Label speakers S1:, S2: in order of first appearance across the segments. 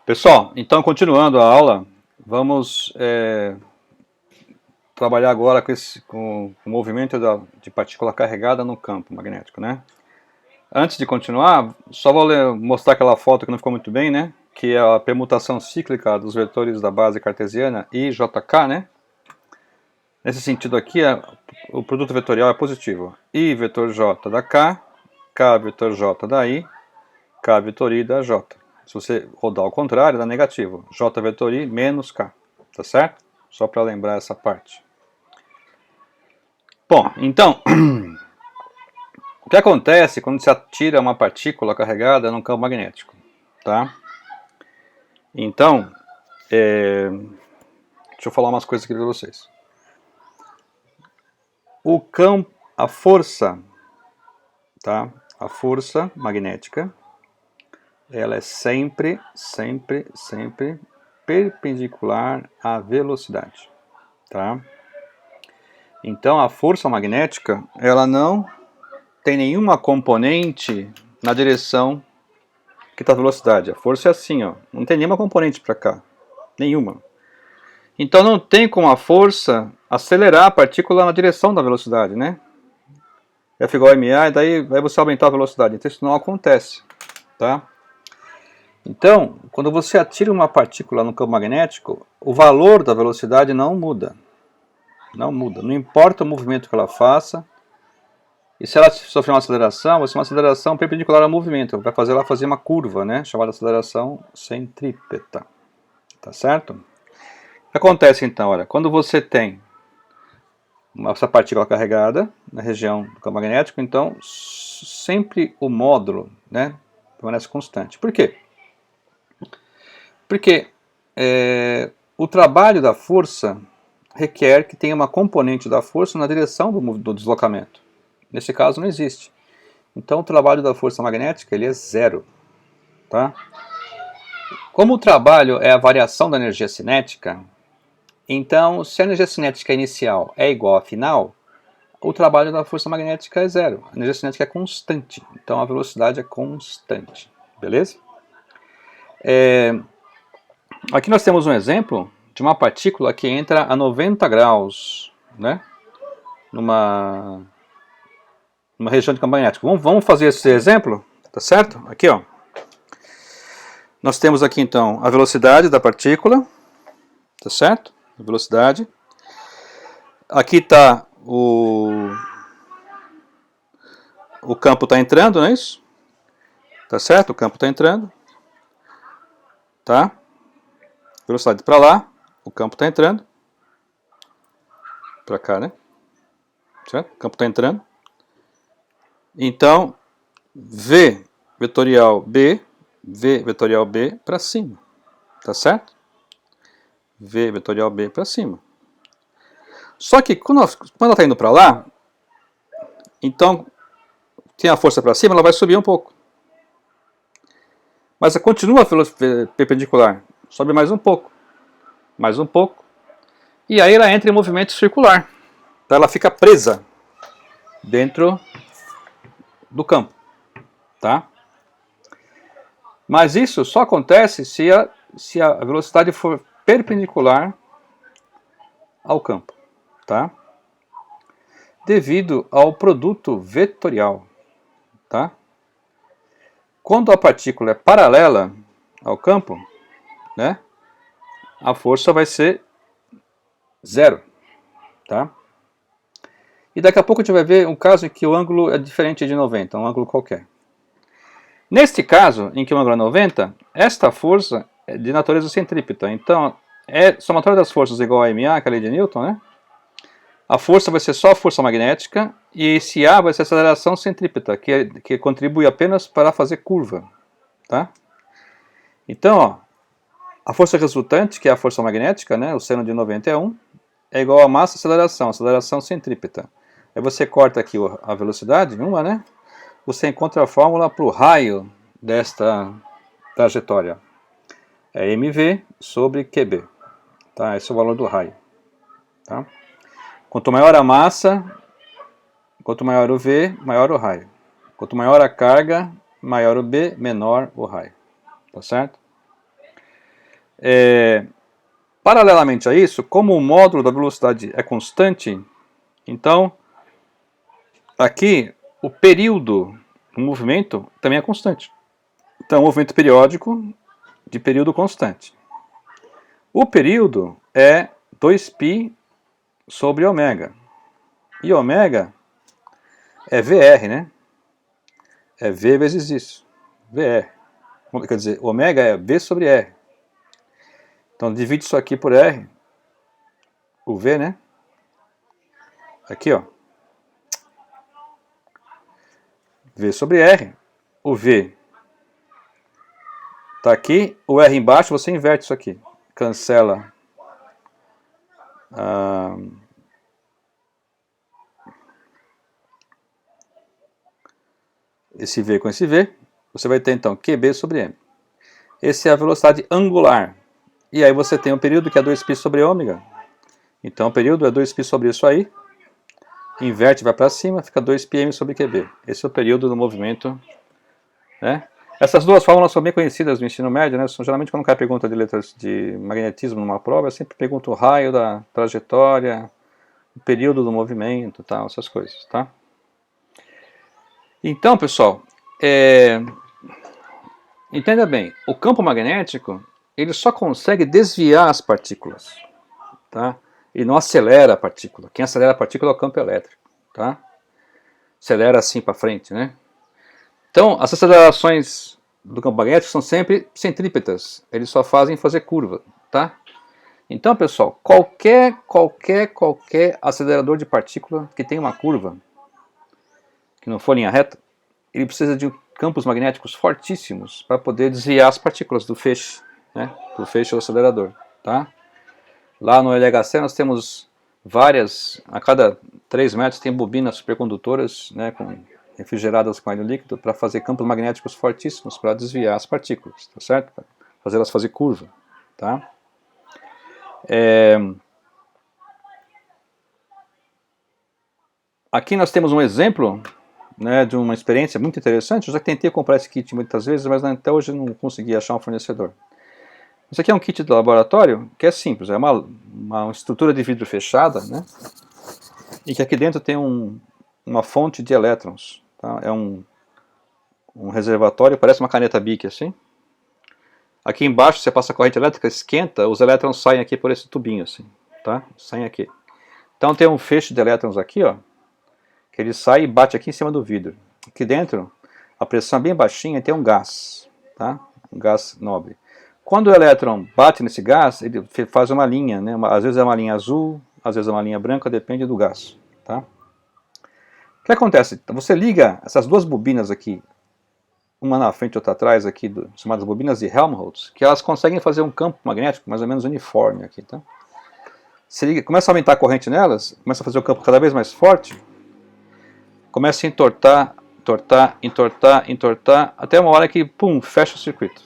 S1: Pessoal, então continuando a aula, vamos trabalhar agora com o movimento de partícula carregada no campo magnético, né? Antes de continuar, só vou mostrar aquela foto que não ficou muito bem, né? Que é a permutação cíclica dos vetores da base cartesiana I, J, K, né? Nesse sentido aqui, o produto vetorial é positivo. I vetor J da K, K vetor J da I, K vetor I da J. Se você rodar ao contrário, dá negativo. J vetor I menos K. Tá certo? Só para lembrar essa parte. Bom, então, o que acontece quando se atira uma partícula carregada num campo magnético? Tá? Então, deixa eu falar umas coisas aqui para vocês. A força, tá? A força magnética, ela é sempre perpendicular à velocidade, tá? Então a força magnética, ela não tem nenhuma componente na direção que está a velocidade. A força é assim, ó, não tem nenhuma componente para cá, nenhuma. Então não tem como a força acelerar a partícula na direção da velocidade, né? F igual a ma, e daí vai você aumentar a velocidade. Então isso não acontece, tá? Então, quando você atira uma partícula no campo magnético, o valor da velocidade não muda. Não muda. Não importa o movimento que ela faça. E se ela sofrer uma aceleração, vai ser uma aceleração perpendicular ao movimento. Vai fazer ela fazer uma curva, né? Chamada aceleração centrípeta. Tá certo? O que acontece então? Olha, quando você tem essa partícula carregada na região do campo magnético, então sempre o módulo, né, permanece constante. Por quê? Porque o trabalho da força requer que tenha uma componente da força na direção do deslocamento. Nesse caso não existe. Então o trabalho da força magnética ele é zero. Tá? Como o trabalho é a variação da energia cinética, então se a energia cinética inicial é igual à final, o trabalho da força magnética é zero. A energia cinética é constante. Então a velocidade é constante. Beleza? Aqui nós temos um exemplo de uma partícula que entra a 90 graus, né? numa região de campo magnético. Vamos fazer esse exemplo, tá certo? Aqui, ó. Nós temos aqui então a velocidade da partícula, tá certo? A velocidade. Aqui está o campo está entrando, não é isso? Tá certo? O campo está entrando, tá? Velocidade para lá, o campo está entrando, para cá, né? Certo? O campo está entrando. Então, V vetorial B para cima, tá certo? V vetorial B para cima. Só que quando ela está indo para lá, então tem a força para cima, ela vai subir um pouco. Mas ela continua perpendicular, sobe mais um pouco, e aí ela entra em movimento circular. Então ela fica presa dentro do campo, tá? Mas isso só acontece se a velocidade for perpendicular ao campo, tá? Devido ao produto vetorial, tá? Quando a partícula é paralela ao campo, né? A força vai ser zero, tá? E daqui a pouco a gente vai ver um caso em que o ângulo é diferente de 90, um ângulo qualquer. Neste caso, em que o ângulo é 90, esta força é de natureza centrípeta. Então, somatória das forças igual a ma, que é a lei de Newton, né? A força vai ser só a força magnética, e esse A vai ser a aceleração centrípeta, que contribui apenas para fazer curva. Tá? Então, ó, a força resultante, que é a força magnética, né, o seno de 90 é 1, é igual a massa aceleração centrípeta. Aí você corta aqui a velocidade, uma, né? Você encontra a fórmula para o raio desta trajetória. É mv sobre qb. Tá? Esse é o valor do raio. Tá? Quanto maior a massa, quanto maior o v, maior o raio. Quanto maior a carga, maior o b, menor o raio. Tá certo? Paralelamente a isso, como o módulo da velocidade é constante, então aqui o período do movimento também é constante. Então, movimento periódico de período constante. O período é 2π sobre ômega. E ômega é VR, né? É V vezes isso. VR. Quer dizer, ômega é V sobre R. Então, divide isso aqui por R. O V, né? Aqui, ó. V sobre R. O V tá aqui. O R embaixo, você inverte isso aqui. Cancela. Esse V com esse V. Você vai ter, então, QB sobre M. Essa é a velocidade angular. E aí você tem um período que é 2π sobre ômega. Então o período é 2π sobre isso aí. Inverte, vai para cima, fica 2πm sobre QB. Esse é o período do movimento. Né? Essas duas fórmulas são bem conhecidas no ensino médio. Né? Geralmente quando cai pergunta de letras de magnetismo numa prova, eu sempre pergunto o raio da trajetória, o período do movimento, tal, essas coisas. Tá? Então, pessoal, entenda bem, o campo magnético ele só consegue desviar as partículas, tá? E não acelera a partícula. Quem acelera a partícula é o campo elétrico, tá? Acelera assim para frente, né? Então, as acelerações do campo magnético são sempre centrípetas. Eles só fazem fazer curva, tá? Então, pessoal, qualquer acelerador de partícula que tenha uma curva, que não for linha reta, ele precisa de campos magnéticos fortíssimos para poder desviar as partículas do feixe, né? Do feixe do acelerador, tá? Lá no LHC nós temos várias, a cada 3 metros tem bobinas supercondutoras, né, refrigeradas com óleo líquido para fazer campos magnéticos fortíssimos para desviar as partículas, tá certo? Pra fazer elas fazer curva, tá? Aqui nós temos um exemplo, né, de uma experiência muito interessante. Eu já tentei comprar esse kit muitas vezes, mas até hoje não consegui achar um fornecedor. Isso aqui é um kit de laboratório que é simples, é uma estrutura de vidro fechada, né? E que aqui dentro tem uma fonte de elétrons. Tá? É um reservatório, parece uma caneta Bic assim. Aqui embaixo você passa a corrente elétrica, esquenta, os elétrons saem aqui por esse tubinho assim, tá? Saem aqui. Então tem um feixe de elétrons aqui, ó, que ele sai e bate aqui em cima do vidro. Aqui dentro, a pressão é bem baixinha e tem um gás, tá? Um gás nobre. Quando o elétron bate nesse gás, ele faz uma linha, né? Às vezes é uma linha azul, às vezes é uma linha branca, depende do gás. Tá? O que acontece? Você liga essas duas bobinas aqui, uma na frente e outra atrás, aqui, chamadas bobinas de Helmholtz, que elas conseguem fazer um campo magnético mais ou menos uniforme aqui. Tá? Você liga, começa a aumentar a corrente nelas, começa a fazer o campo cada vez mais forte, começa a entortar, entortar, até uma hora que, pum, fecha o circuito.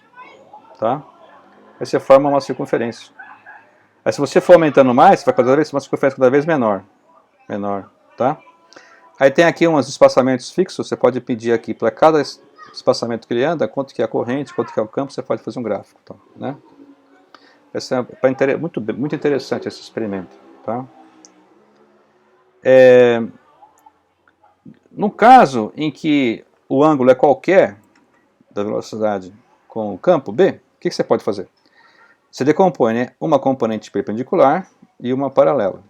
S1: Tá? Aí você forma uma circunferência. Aí se você for aumentando mais, você vai cada vez uma circunferência cada vez menor. Tá? Aí tem aqui uns espaçamentos fixos, você pode pedir aqui para cada espaçamento que ele anda, quanto que é a corrente, quanto que é o campo, você pode fazer um gráfico. Tá? Né? Esse é muito interessante esse experimento. Tá? No caso em que o ângulo é qualquer da velocidade com o campo B, o que você pode fazer? Você decompõe, né, uma componente perpendicular e uma paralela.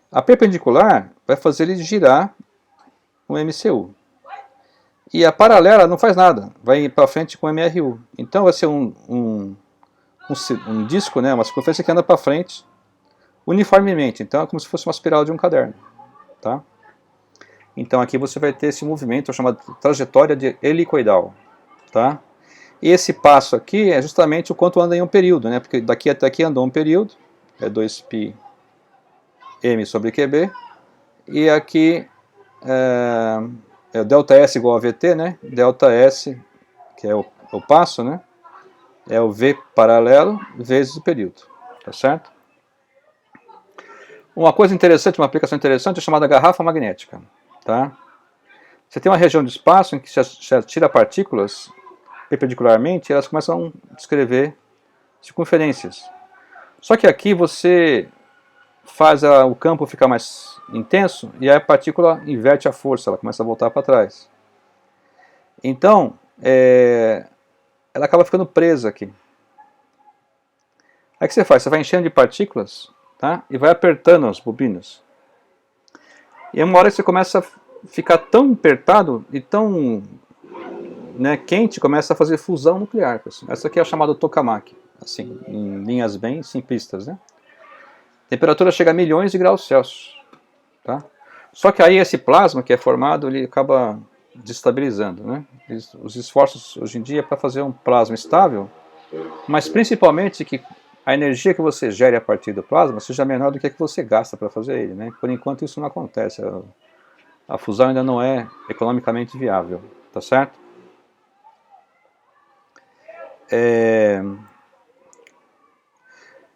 S1: A perpendicular vai fazer ele girar o MCU. E a paralela não faz nada, vai para frente com o MRU. Então vai ser um disco, né, uma circunferência que anda para frente uniformemente. Então é como se fosse uma espiral de um caderno. Tá? Então aqui você vai ter esse movimento chamado trajetória de helicoidal. Tá? E esse passo aqui é justamente o quanto anda em um período, né? Porque daqui até aqui andou um período, é 2πm sobre QB, e aqui é ΔS igual a VT, né? ΔS, que é o passo, né? É o V paralelo vezes o período, tá certo? Uma coisa interessante, uma aplicação interessante é chamada garrafa magnética, tá? Você tem uma região de espaço em que você tira partículas perpendicularmente, elas começam a descrever circunferências. Só que aqui você faz o campo ficar mais intenso e aí a partícula inverte a força, ela começa a voltar para trás. Então, ela acaba ficando presa aqui. Aí o que você faz? Você vai enchendo de partículas, tá? E vai apertando as bobinas. E uma hora você começa a ficar tão apertado e tão, né, quente, começa a fazer fusão nuclear. Pessoal. Essa aqui é a chamada tokamak, assim, em linhas bem simplistas, né? A temperatura chega a milhões de graus Celsius, tá? Só que aí esse plasma que é formado, ele acaba destabilizando, né? Os esforços hoje em dia é para fazer um plasma estável, mas principalmente que a energia que você gere a partir do plasma seja menor do que a que você gasta para fazer ele, né? Por enquanto isso não acontece, a fusão ainda não é economicamente viável, tá certo?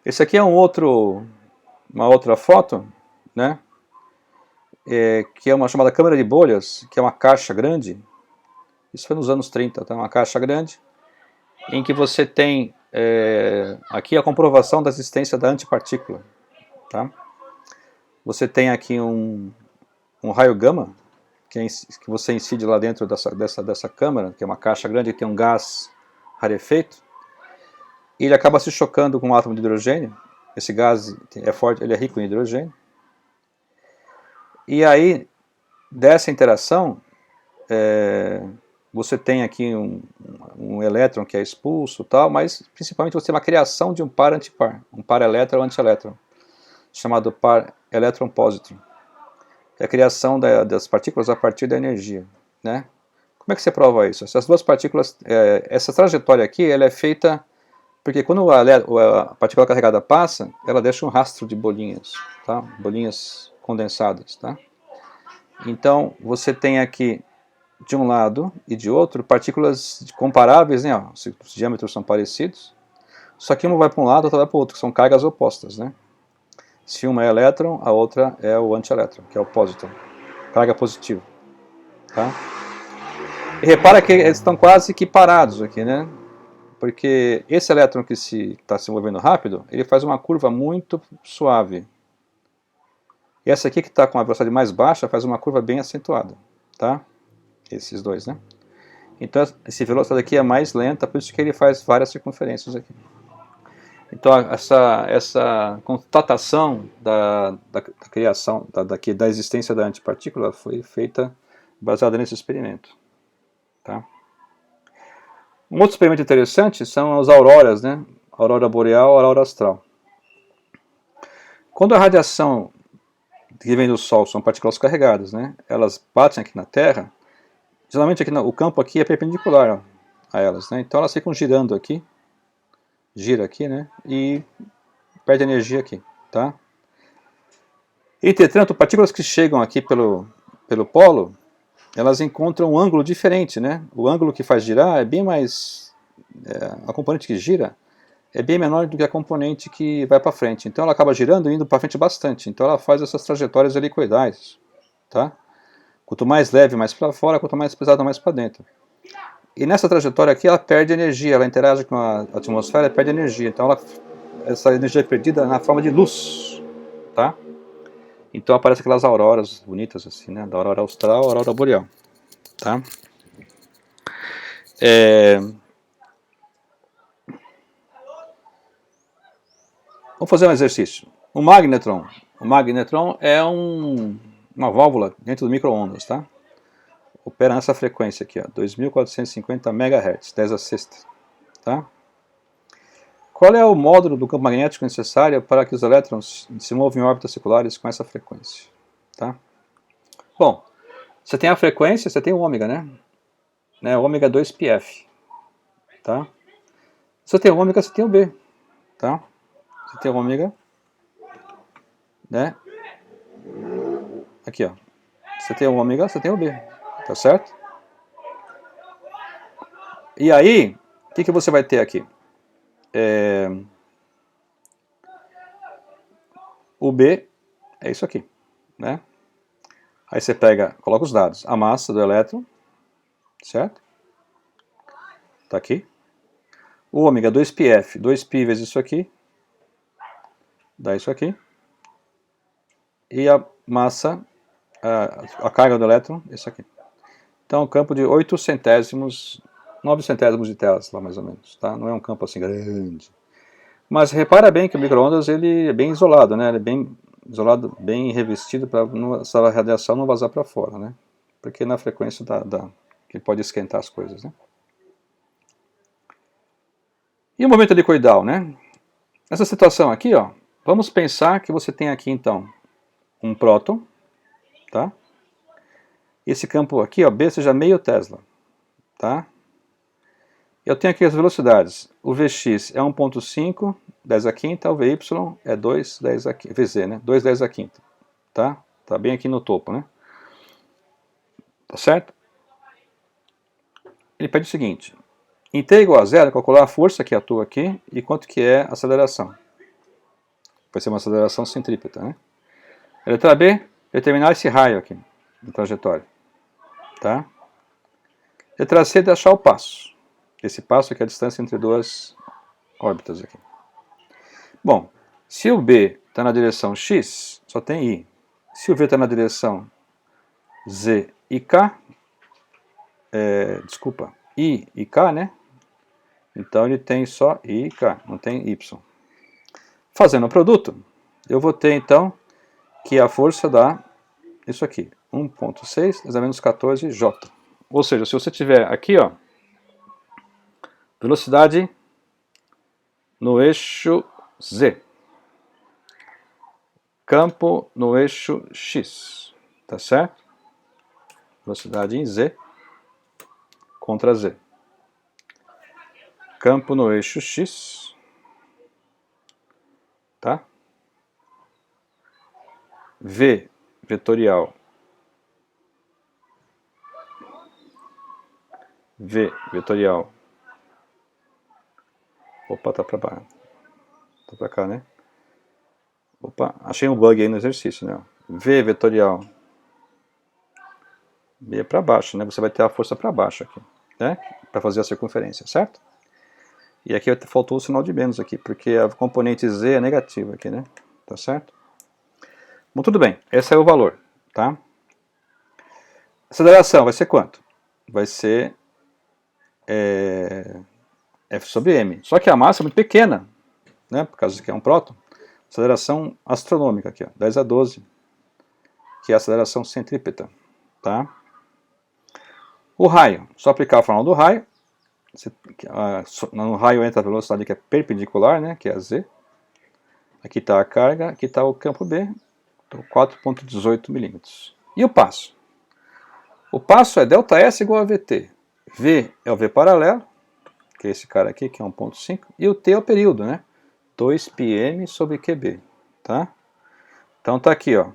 S1: Esse aqui é uma outra foto, né? Que é uma chamada câmara de bolhas, que é uma caixa grande. Isso foi nos anos 30, tá? Uma caixa grande, em que você tem aqui a comprovação da existência da antipartícula, tá? Você tem aqui um raio gama, que você incide lá dentro dessa câmara, que é uma caixa grande, que tem um gás rarefeito, e ele acaba se chocando com um átomo de hidrogênio. Esse gás é forte, ele é rico em hidrogênio. E aí, dessa interação, você tem aqui um elétron que é expulso, tal, mas principalmente você tem uma criação de um par-antipar, um par-elétron antielétron, chamado par elétron-positron. É a criação das partículas a partir da energia, né? Como é que você prova isso? Essas duas partículas, essa trajetória aqui, ela é feita porque quando a partícula carregada passa, ela deixa um rastro de bolinhas, tá? Bolinhas condensadas, tá? Então, você tem aqui, de um lado e de outro, partículas comparáveis, né? Ó, os diâmetros são parecidos, só que uma vai para um lado, outra vai para o outro, que são cargas opostas, né? Se uma é elétron, a outra é o antielétron, que é o positron, carga positiva, tá? E repara que eles estão quase que parados aqui, né? Porque esse elétron que está se movendo rápido, ele faz uma curva muito suave. E essa aqui que está com a velocidade mais baixa faz uma curva bem acentuada, tá? Esses dois, né? Então esse velocidade aqui é mais lenta, por isso que ele faz várias circunferências aqui. Então essa constatação da criação, da existência da antipartícula foi feita baseada nesse experimento, tá? Um outro experimento interessante são as auroras, né? Aurora boreal, aurora austral. Quando a radiação que vem do Sol são partículas carregadas, né? Elas batem aqui na Terra, geralmente aqui o campo aqui é perpendicular a elas, né? Então elas ficam girando aqui, gira aqui, né? E perde energia aqui, tá? Entretanto, partículas que chegam aqui pelo polo, elas encontram um ângulo diferente, né? O ângulo que faz girar é bem mais... a componente que gira é bem menor do que a componente que vai para frente. Então ela acaba girando e indo para frente bastante. Então ela faz essas trajetórias helicoidais, tá? Quanto mais leve, mais para fora, quanto mais pesado, mais para dentro. E nessa trajetória aqui ela perde energia, ela interage com a atmosfera e perde energia. Então essa energia é perdida na forma de luz, tá? Então aparece aquelas auroras bonitas assim, né? Da aurora austral, aurora boreal, tá? Vamos fazer um exercício. O magnetron é uma válvula dentro do micro-ondas, tá? Opera nessa frequência aqui, ó, 2450 MHz, 10 a sexta, tá? Qual é o módulo do campo magnético necessário para que os elétrons se movam em órbitas circulares com essa frequência, tá? Bom, você tem a frequência, você tem o ômega, né? Ômega 2πf, tá? Se você tem o ômega, você tem o B, tá? Você tem o ômega, né? Aqui, ó. Você tem o ômega, você tem o B, tá certo? E aí, o que você vai ter aqui? O B é isso aqui, né? Aí você coloca os dados, a massa do elétron, certo? Tá aqui. O ômega 2πf, 2π vezes isso aqui, dá isso aqui. E a massa, a carga do elétron, isso aqui. Então, um campo de 8 centésimos, 9 centésimos de Tesla, mais ou menos. Tá? Não é um campo assim grande. Mas repara bem que o micro-ondas ele é bem isolado, né? Ele é bem isolado, bem revestido para essa radiação não vazar para fora, né? Porque na frequência que pode esquentar as coisas, né? E o momento helicoidal, né? Nessa situação aqui, ó, vamos pensar que você tem aqui então um próton, tá? Esse campo aqui, ó, B seja meio Tesla, tá? Eu tenho aqui as velocidades. O Vx é 1.5, 10 a quinta, o Vy é 2, 10 a quinta, Vz, né? 2, 10 a quinta, tá? Tá bem aqui no topo, né? Tá certo? Ele pede o seguinte: em t igual a zero, calcular a força que atua aqui e quanto que é a aceleração. Vai ser uma aceleração centrípeta, né? Letra B, determinar esse raio aqui, na trajetória, tá? Letra C, de achar o passo. Esse passo aqui é a distância entre duas órbitas aqui. Bom, se o B está na direção x, só tem I. Se o V está na direção z e k, I e k, né? Então ele tem só I e k, não tem Y. Fazendo o produto, eu vou ter então que a força dá isso aqui, 1.6 mais ou menos 14 J. Ou seja, se você tiver aqui, ó, velocidade no eixo Z, campo no eixo X, tá certo? Velocidade em Z contra Z. Campo no eixo X, tá? V vetorial, V vetorial, opa, tá pra baixo, tá pra cá, né? Opa, achei um bug aí no exercício, né? V vetorial, B é pra baixo, né? Você vai ter a força pra baixo aqui, né? Pra fazer a circunferência, certo? E aqui faltou o sinal de menos aqui, porque a componente Z é negativa aqui, né? Tá certo? Bom, tudo bem, esse é o valor, tá? Aceleração vai ser quanto? Vai ser F sobre m. Só que a massa é muito pequena, né? Por causa que é um próton. Aceleração astronômica aqui, ó, 10 a 12, que é a aceleração centrípeta, tá? O raio, só aplicar a fórmula do raio. No raio entra a velocidade que é perpendicular, né? Que é a z. Aqui está a carga, aqui está o campo B, então 4,18 milímetros. E o passo? O passo é ΔS igual a VT. V é o V paralelo, que é esse cara aqui, que é 1,5, e o T é o período, né? 2πm sobre QB, tá? Então tá aqui, ó.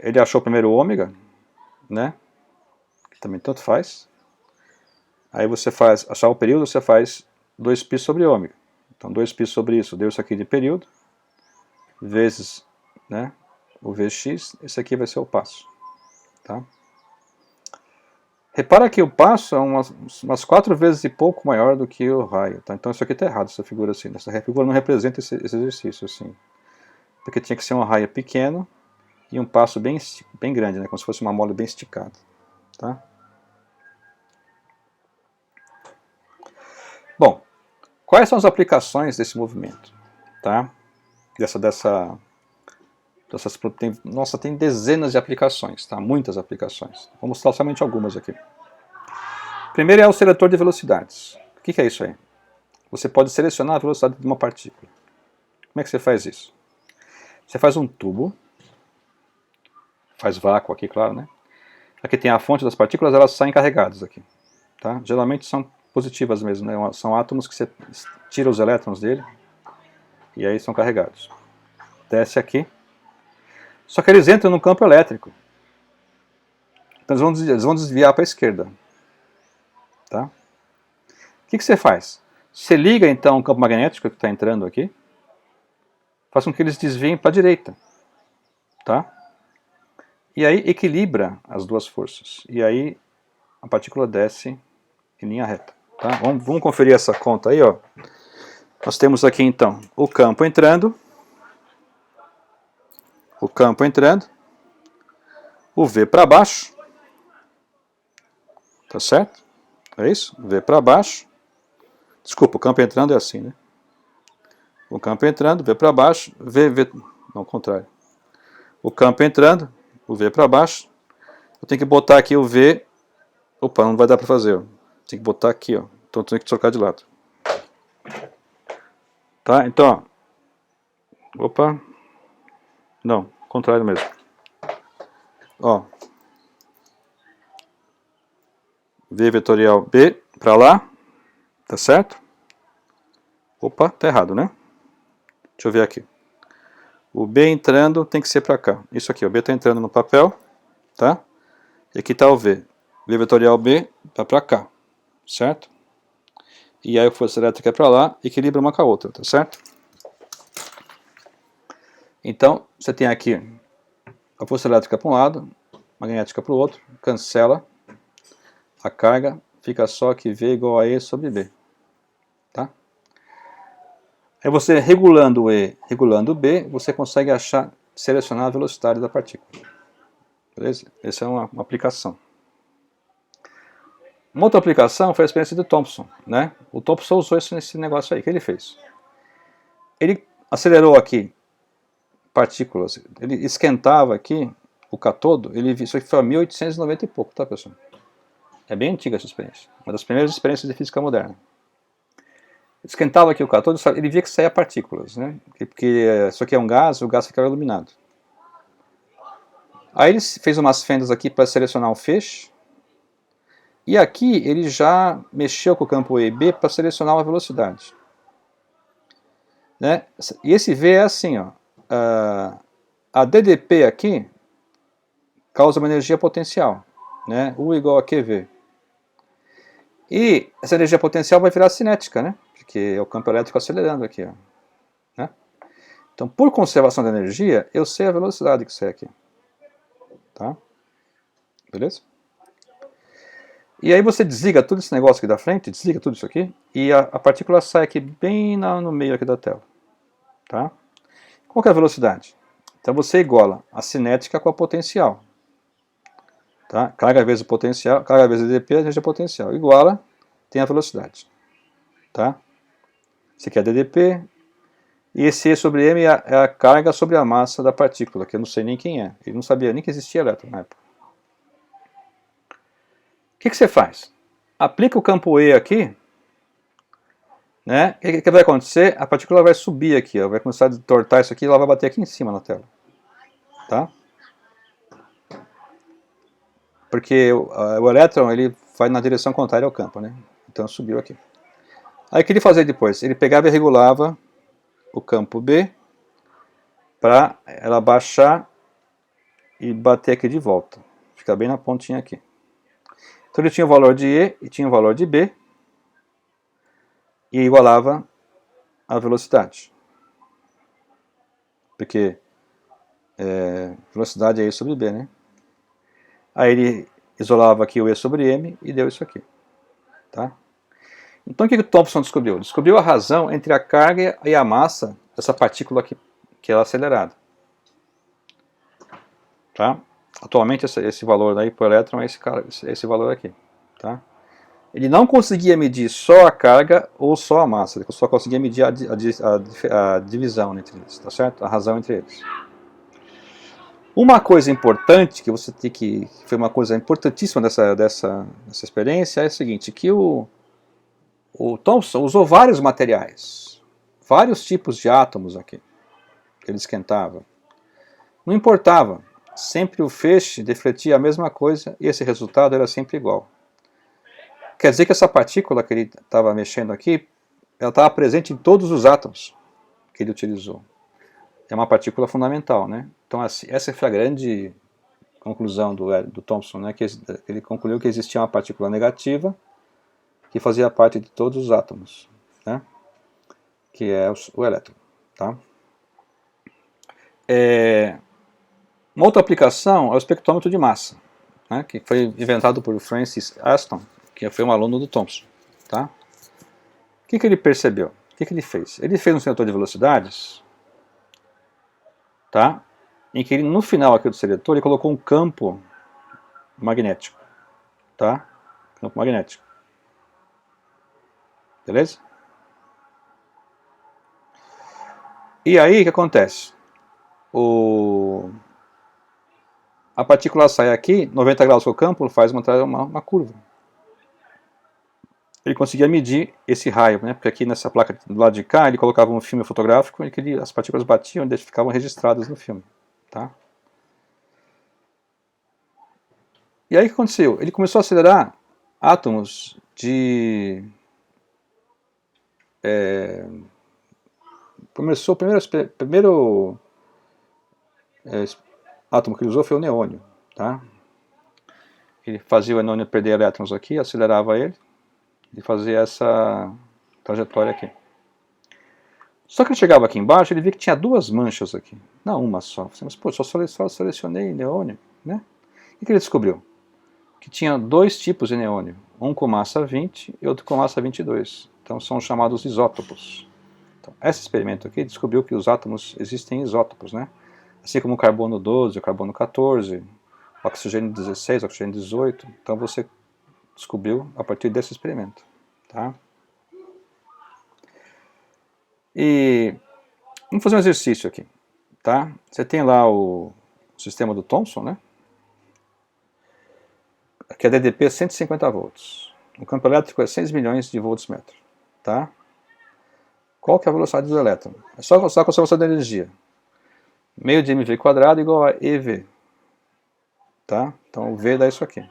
S1: Ele achou primeiro o ômega, né? Que também tanto faz. Aí você faz, achar o período, você faz 2π sobre ômega. Então 2π sobre isso, deu isso aqui de período, vezes, né, o Vx, esse aqui vai ser o passo, tá? Repara que o passo é umas 4 vezes e pouco maior do que o raio, tá? Então isso aqui está errado, essa figura assim. Essa figura não representa esse exercício assim. Porque tinha que ser um raio pequeno e um passo bem grande, né? Como se fosse uma mola bem esticada, tá? Bom, quais são as aplicações desse movimento, tá? Nossa, tem dezenas de aplicações, tá? Muitas aplicações. Vou mostrar somente algumas aqui. Primeiro é o seletor de velocidades. O que é isso aí? Você pode selecionar a velocidade de uma partícula. Como é que você faz isso? Você faz um tubo, faz vácuo aqui, claro, né? Aqui tem a fonte das partículas, elas saem carregadas aqui, tá? Geralmente são positivas mesmo, né? São átomos que você tira os elétrons dele e aí são carregados. Desce aqui. Só que eles entram no campo elétrico. Então eles vão desviar para a esquerda. Tá? O que você faz? Você liga então o campo magnético que está entrando aqui, faz com que eles desviem para a direita. Tá? E aí equilibra as duas forças. E aí a partícula desce em linha reta. Tá? Vamos conferir essa conta aí, ó. Nós temos aqui então o campo entrando, o V para baixo, tá certo? É isso? V para baixo. Desculpa, o campo entrando é assim, né? O campo entrando, V para baixo, V, não, ao contrário. O campo entrando, o V para baixo. Eu tenho que botar aqui o V. Opa, não vai dar para fazer, ó. Tem que botar aqui, ó. Então eu tenho que trocar de lado. Tá? Então, ó. Opa. Não, contrário mesmo. Ó. V vetorial B para lá. Tá certo? Opa, tá errado, né? Deixa eu ver aqui. O B entrando tem que ser para cá. Isso aqui, o B está entrando no papel, tá? E aqui está o V. V vetorial B vai para cá, certo? E aí a força elétrica é para lá, equilibra uma com a outra, tá certo? Então, você tem aqui a força elétrica para um lado, magnética para o outro, cancela a carga, fica só que V igual a E sobre B, tá? Aí você regulando o E, regulando o B, você consegue selecionar a velocidade da partícula. Beleza? Essa é uma aplicação. Uma outra aplicação foi a experiência do Thomson, né? O Thomson usou esse negócio aí, que ele fez. Ele acelerou aqui partículas, ele esquentava aqui o catodo, isso aqui foi a 1890 e pouco, tá, pessoal? É bem antiga essa experiência, uma das primeiras experiências de física moderna. Esquentava aqui o catodo, ele via que saía partículas, né? Porque isso aqui é um gás, o gás ficava iluminado. Aí ele fez umas fendas aqui para selecionar o feixe, e aqui ele já mexeu com o campo E e B para selecionar uma velocidade. Né? E esse V é assim, ó. A DDP aqui causa uma energia potencial, né? U igual a QV. E essa energia potencial vai virar cinética, né? Porque é o campo elétrico acelerando aqui, ó. Né? Então, por conservação de energia, eu sei a velocidade que sai aqui. Tá? Beleza? E aí você desliga todo esse negócio aqui da frente, desliga tudo isso aqui, e a partícula sai aqui bem no meio aqui da tela. Tá? Qual que é a velocidade? Então você iguala a cinética com a potencial. Tá? Carga vezes o potencial, carga vezes DP, a energia potencial. Iguala, tem a velocidade. Tá? Esse aqui é DDP, e esse E sobre M é a carga sobre a massa da partícula, que eu não sei nem quem é. Ele não sabia nem que existia elétron na época. O que você faz? Aplica o campo E aqui, né? O que vai acontecer? A partícula vai subir aqui, ó, vai começar a tortar isso aqui e ela vai bater aqui em cima na tela. Tá? Porque o elétron ele vai na direção contrária ao campo, né? Então subiu aqui. Aí o que ele fazia depois? Ele pegava e regulava o campo B para ela baixar e bater aqui de volta. Ficar bem na pontinha aqui. Então ele tinha o valor de E e tinha o valor de B e igualava a velocidade. Porque velocidade é E sobre B, né? Aí ele isolava aqui o E sobre M e deu isso aqui. Tá? Então o que o Thomson descobriu? Descobriu a razão entre a carga e a massa dessa partícula aqui, que é acelerada. Tá? Atualmente esse valor aí para o elétron é esse valor aqui. Tá? Ele não conseguia medir só a carga ou só a massa, ele só conseguia medir a divisão entre eles, tá certo? A razão entre eles. Uma coisa importante que você tem que foi uma coisa importantíssima dessa experiência é o seguinte, que o Thomson usou vários materiais, vários tipos de átomos aqui, que ele esquentava. Não importava, sempre o feixe defletia a mesma coisa e esse resultado era sempre igual. Quer dizer que essa partícula que ele estava mexendo aqui, ela estava presente em todos os átomos que ele utilizou. É uma partícula fundamental, né? Então essa foi a grande conclusão do Thomson, né? Que ele concluiu que existia uma partícula negativa que fazia parte de todos os átomos, né? Que é o elétron. Tá? Uma outra aplicação é o espectrômetro de massa, né? Que foi inventado por Francis Aston, que foi um aluno do Thomson. Tá? O que ele percebeu? O que ele fez? Ele fez um seletor de velocidades, tá? Em que ele, no final aqui do seletor, ele colocou um campo magnético. Tá? Campo magnético. Beleza? E aí o que acontece? A partícula sai aqui, 90 graus com o campo, faz uma curva. Ele conseguia medir esse raio, né? Porque aqui nessa placa do lado de cá, ele colocava um filme fotográfico em que as partículas batiam e ficavam registradas no filme. Tá? E aí o que aconteceu? Ele começou a acelerar átomos de... primeiro átomo que ele usou foi o neônio. Tá? Ele fazia o neônio perder elétrons aqui, acelerava ele e fazia essa trajetória aqui. Só que ele chegava aqui embaixo, ele via que tinha duas manchas aqui, não uma só. Mas, pô, só selecionei neônio, né? O que ele descobriu? Que tinha dois tipos de neônio, um com massa 20 e outro com massa 22. Então são chamados isótopos. Então, esse experimento aqui descobriu que os átomos existem em isótopos, né? Assim como o carbono 12, o carbono 14, o oxigênio 16, o oxigênio 18. Então você descobriu a partir desse experimento. Tá? E vamos fazer um exercício aqui. Tá? Você tem lá o sistema do Thomson, né? Que é DDP 150 volts. O campo elétrico é 6 milhões de volts metro. Tá? Qual que é a velocidade do elétron? É só a conservação da energia. Meio de mv quadrado igual a EV. Tá? Então o V dá isso aqui.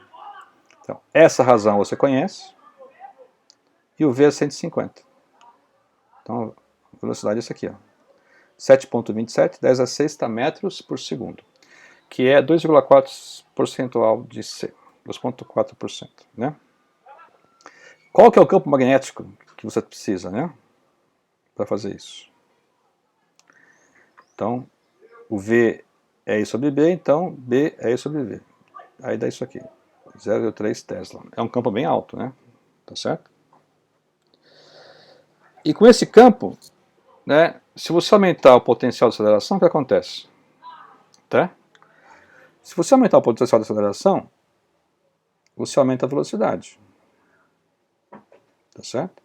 S1: Então, essa razão você conhece. E o V é 150. Então a velocidade é isso aqui. 7,27, 10 a 6 metros por segundo. Que é 2,4% de C. 2,4%. Né? Qual que é o campo magnético que você precisa, né? Para fazer isso? Então, o V é E sobre B, então B é E sobre V. Aí dá isso aqui, 0,3 Tesla. É um campo bem alto, né? Tá certo? E com esse campo, né, se você aumentar o potencial de aceleração, o que acontece? Tá? Se você aumentar o potencial de aceleração, você aumenta a velocidade. Tá certo?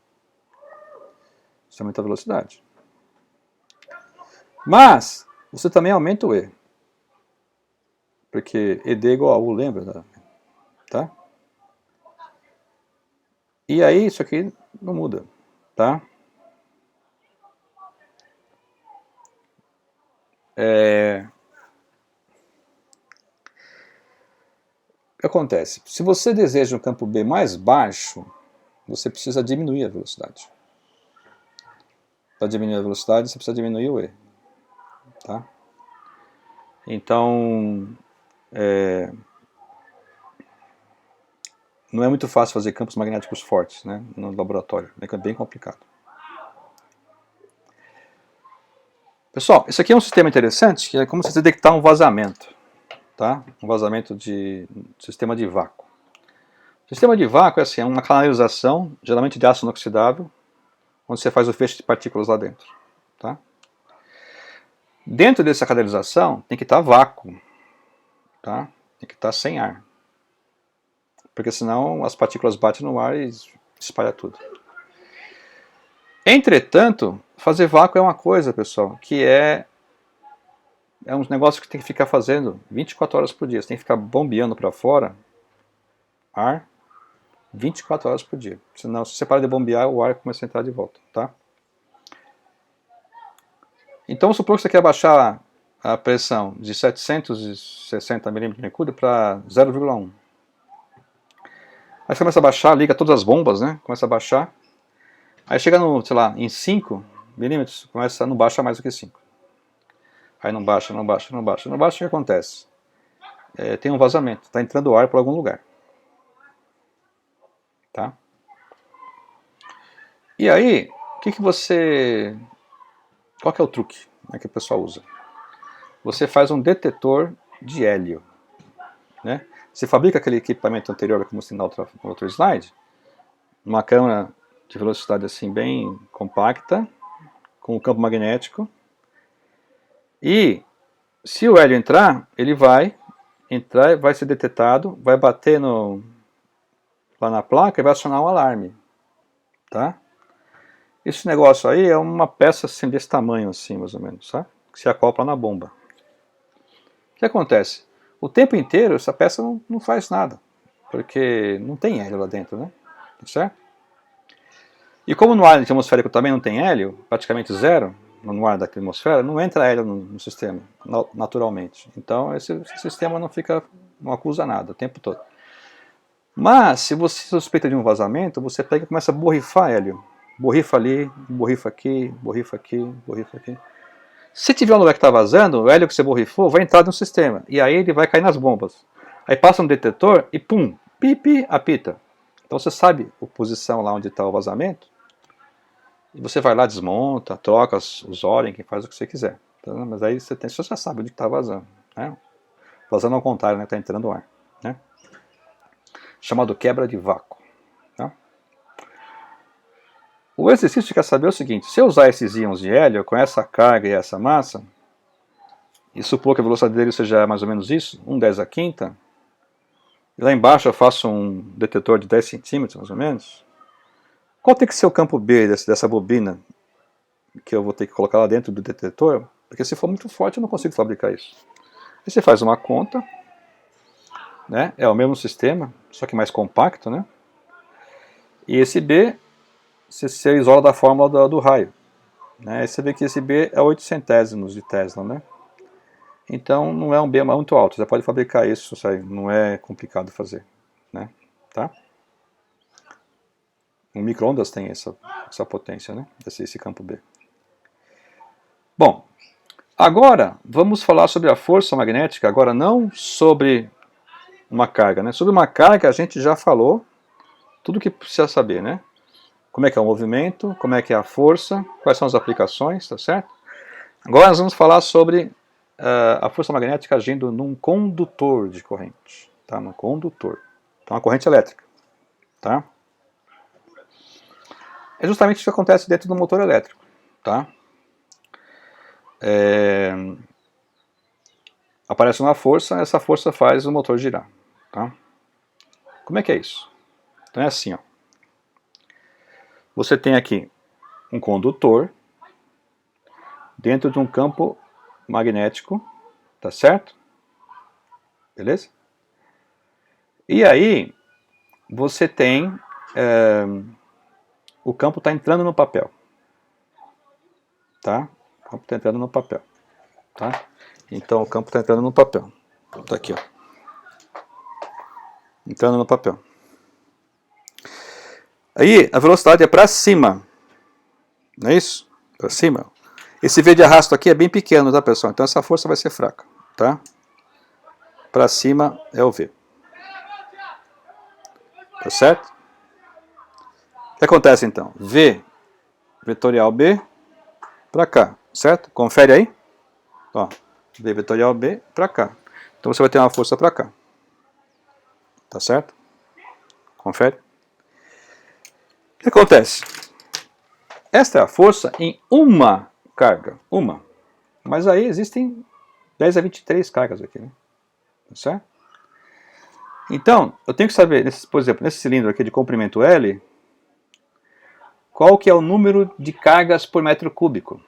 S1: Você aumenta a velocidade. Mas, você também aumenta o E. Porque ED é igual a U, lembra? Tá? E aí, isso aqui não muda. Tá? O que acontece? Se você deseja um campo B mais baixo, você precisa diminuir a velocidade. Para diminuir a velocidade, você precisa diminuir o E. Tá? Então, não é muito fácil fazer campos magnéticos fortes, né, no laboratório. É bem complicado. Pessoal, isso aqui é um sistema interessante, que é como você detectar um vazamento. Tá? Um vazamento de sistema de vácuo. O sistema de vácuo é assim, é uma canalização, geralmente de aço inoxidável, onde você faz o feixe de partículas lá dentro. Tá? Dentro dessa canalização tem que estar vácuo. Tá? Tem que estar sem ar. Porque senão as partículas batem no ar e espalha tudo. Entretanto, fazer vácuo é uma coisa, pessoal, que é um negócio que tem que ficar fazendo 24 horas por dia. Você tem que ficar bombeando para fora ar 24 horas por dia. Senão, se você para de bombear, o ar começa a entrar de volta. Tá? Então, vamos supor que você quer baixar a pressão de 760 milímetros de mercúrio para 0,1. Aí você começa a baixar, liga todas as bombas, né? Começa a baixar. Aí chega no, sei lá, em 5 milímetros, não baixa mais do que 5. Aí não baixa, não baixa, não baixa, não baixa, o que acontece? Tem um vazamento, está entrando ar por algum lugar. Tá? E aí, qual que é o truque, né, que o pessoal usa? Você faz um detetor de hélio. Né? Você fabrica aquele equipamento anterior, como eu mostrei no outro slide, uma câmara de velocidade assim bem compacta, com o campo magnético. E se o hélio entrar, ele vai entrar, vai ser detectado, vai bater lá na placa e vai acionar um alarme. Tá? Esse negócio aí é uma peça assim, desse tamanho, assim, mais ou menos, tá? Que se acopla na bomba. O que acontece? O tempo inteiro essa peça não faz nada, porque não tem hélio lá dentro, né? Certo? E como no ar atmosférico também não tem hélio, praticamente zero, no ar da atmosfera, não entra hélio no sistema, naturalmente. Então esse sistema não acusa nada o tempo todo. Mas, se você suspeita de um vazamento, você pega e começa a borrifar hélio. Borrifa ali, borrifa aqui, borrifa aqui, borrifa aqui. Se tiver um lugar que está vazando, o hélio que você borrifou vai entrar no sistema. E aí ele vai cair nas bombas. Aí passa um detetor e pum, pipi, apita. Então você sabe a posição lá onde está o vazamento. E você vai lá, desmonta, troca os Oren, faz o que você quiser. Então, mas aí você já sabe onde está vazando. Né? Vazando ao contrário, né? Está entrando o ar. Né? Chamado quebra de vácuo. Tá? O exercício quer saber o seguinte: se eu usar esses íons de hélio com essa carga e essa massa, e supor que a velocidade dele seja mais ou menos isso, 1/10⁵, e lá embaixo eu faço um detetor de 10 centímetros, mais ou menos, qual tem que ser o campo B dessa bobina que eu vou ter que colocar lá dentro do detetor? Porque se for muito forte eu não consigo fabricar isso. Aí você faz uma conta, né? É o mesmo sistema, só que mais compacto, né? E esse B você isola da fórmula do raio. Né? Aí você vê que esse B é 8 centésimos de Tesla, né? Então não é um B muito alto, você pode fabricar isso, não é complicado fazer. Né? Tá? Um micro-ondas tem essa potência, né? Esse campo B. Bom, agora vamos falar sobre a força magnética, agora não sobre uma carga. Né? Sobre uma carga a gente já falou tudo o que precisa saber, né? Como é que é o movimento, como é que é a força, quais são as aplicações, tá certo? Agora nós vamos falar sobre a força magnética agindo num condutor de corrente, tá? Num condutor. Então, uma corrente elétrica, tá? É justamente isso que acontece dentro do motor elétrico, tá? Aparece uma força, essa força faz o motor girar, tá? Como é que é isso? Então é assim, ó. Você tem aqui um condutor dentro de um campo magnético, tá certo? Beleza? E aí, você tem... o campo está entrando no papel. Tá? O campo está entrando no papel. Tá? Então, o campo está entrando no papel. Está aqui, ó. Entrando no papel. Aí, a velocidade é para cima. Não é isso? Para cima. Esse V de arrasto aqui é bem pequeno, tá, pessoal? Então, essa força vai ser fraca. Tá? Para cima é o V. Tá certo? O que acontece, então? V vetorial B para cá, certo? Confere aí. Ó, V vetorial B para cá. Então você vai ter uma força para cá. Tá certo? Confere. O que acontece? Esta é a força em uma carga. Uma. Mas aí existem 10 a 23 cargas aqui, né? Tá certo? Então, eu tenho que saber, por exemplo, nesse cilindro aqui de comprimento L, qual que é o número de cargas por metro cúbico.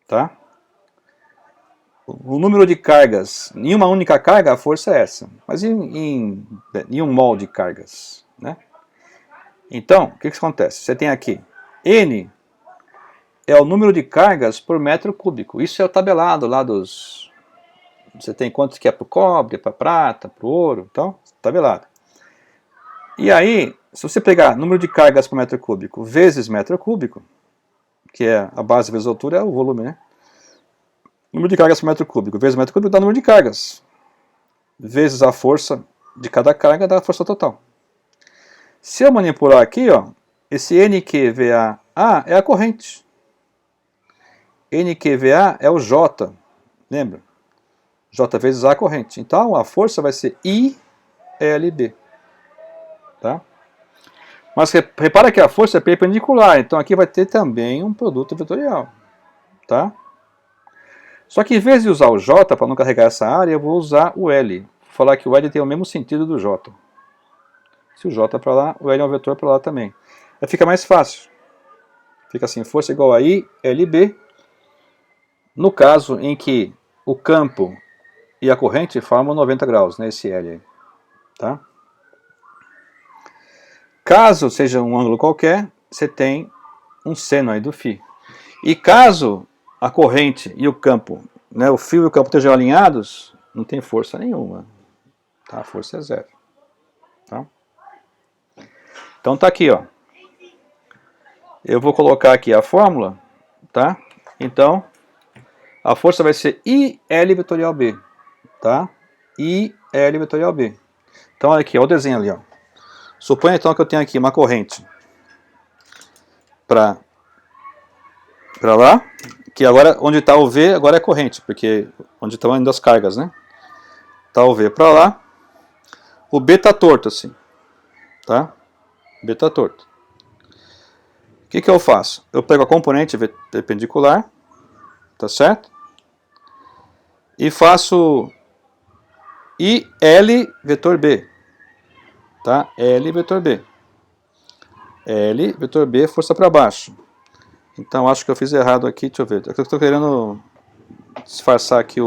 S1: Tá? O número de cargas, em uma única carga a força é essa, mas em um mol de cargas. Né? Então, o que acontece? Você tem aqui, N é o número de cargas por metro cúbico. Isso é o tabelado lá dos... Você tem quantos que é para o cobre, para a prata, para o ouro, então, tabelado. E aí, se você pegar número de cargas por metro cúbico vezes metro cúbico, que é a base vezes a altura, é o volume, né? Número de cargas por metro cúbico vezes metro cúbico dá número de cargas. Vezes a força de cada carga dá a força total. Se eu manipular aqui, ó, esse NQVA é a corrente. NQVA é o J, lembra? J vezes A a corrente. Então a força vai ser ILB. Tá? Mas repara que a força é perpendicular, então aqui vai ter também um produto vetorial, tá? Só que em vez de usar o J para não carregar essa área, eu vou usar o L. Vou falar que o L tem o mesmo sentido do J. Se o J é para lá, o L é um vetor para lá também. Aí fica mais fácil. Fica assim, força igual a I, LB. No caso em que o campo e a corrente formam 90 graus, né, esse L aí, tá? Caso seja um ângulo qualquer, você tem um seno aí do φ. E caso a corrente e o campo, né, o fio e o campo estejam alinhados, não tem força nenhuma. Tá? A força é zero. Tá? Então tá aqui, ó. Eu vou colocar aqui a fórmula, tá? Então, a força vai ser IL vetorial B, tá? IL vetorial B. Então, olha aqui, olha o desenho ali, ó. Suponha então que eu tenho aqui uma corrente para lá, que agora, onde está o V, agora é corrente, porque onde estão indo as cargas, né? Está o V para lá, o B está torto assim, tá? O B está torto. O que eu faço? Eu pego a componente perpendicular, tá certo? E faço IL vetor B, tá? L vetor B. L vetor B, força para baixo. Então acho que eu fiz errado aqui, deixa eu ver. Eu estou querendo disfarçar aqui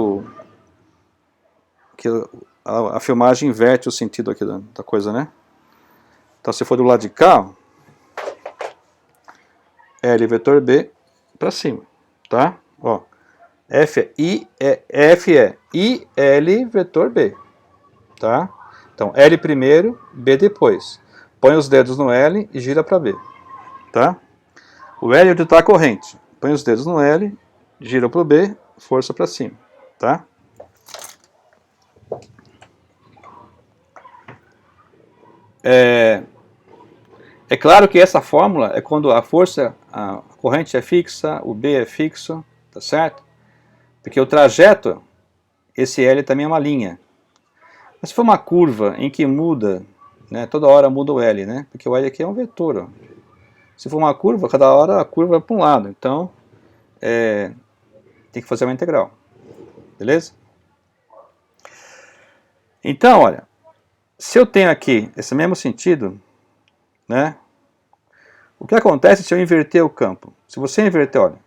S1: que a filmagem inverte o sentido aqui da coisa, né? Então se for do lado de cá, L vetor B para cima, tá? Ó, F é IL vetor B, tá? Então L primeiro, B depois. Põe os dedos no L e gira para B, tá? O L é onde está a corrente. Põe os dedos no L, gira para o B, força para cima, tá? É claro que essa fórmula é quando a força, a corrente é fixa, o B é fixo, tá certo? Porque o trajeto, esse L também é uma linha. Mas se for uma curva em que muda, né, toda hora muda o L, né? Porque o L aqui é um vetor, ó. Se for uma curva, cada hora a curva vai para um lado. Então, tem que fazer uma integral. Beleza? Então, olha, se eu tenho aqui esse mesmo sentido, né? O que acontece se eu inverter o campo? Se você inverter, olha,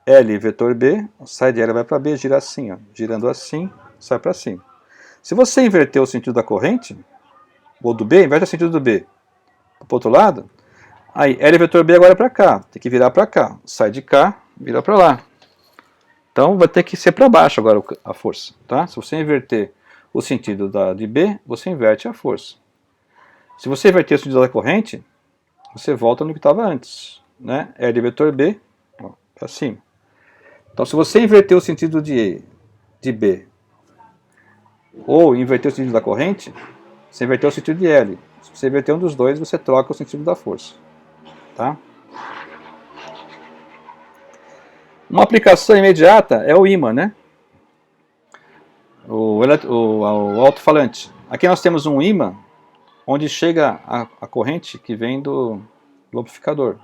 S1: L vetor B, sai de L vai para B, gira assim, ó, girando assim, sai para cima. Se você inverter o sentido da corrente, ou do B, inverte o sentido do B para o outro lado, aí L vetor B agora é para cá, tem que virar para cá, sai de cá, vira para lá. Então vai ter que ser para baixo agora a força, tá? Se você inverter o sentido de B, você inverte a força. Se você inverter o sentido da corrente, você volta no que estava antes, né? L vetor B, para cima. Então se você inverter o sentido de B, ou inverter o sentido da corrente, você inverteu o sentido de L. Se você inverter um dos dois, você troca o sentido da força, tá? Uma aplicação imediata é o ímã, né? O alto-falante. Aqui nós temos um ímã onde chega a corrente que vem do amplificador.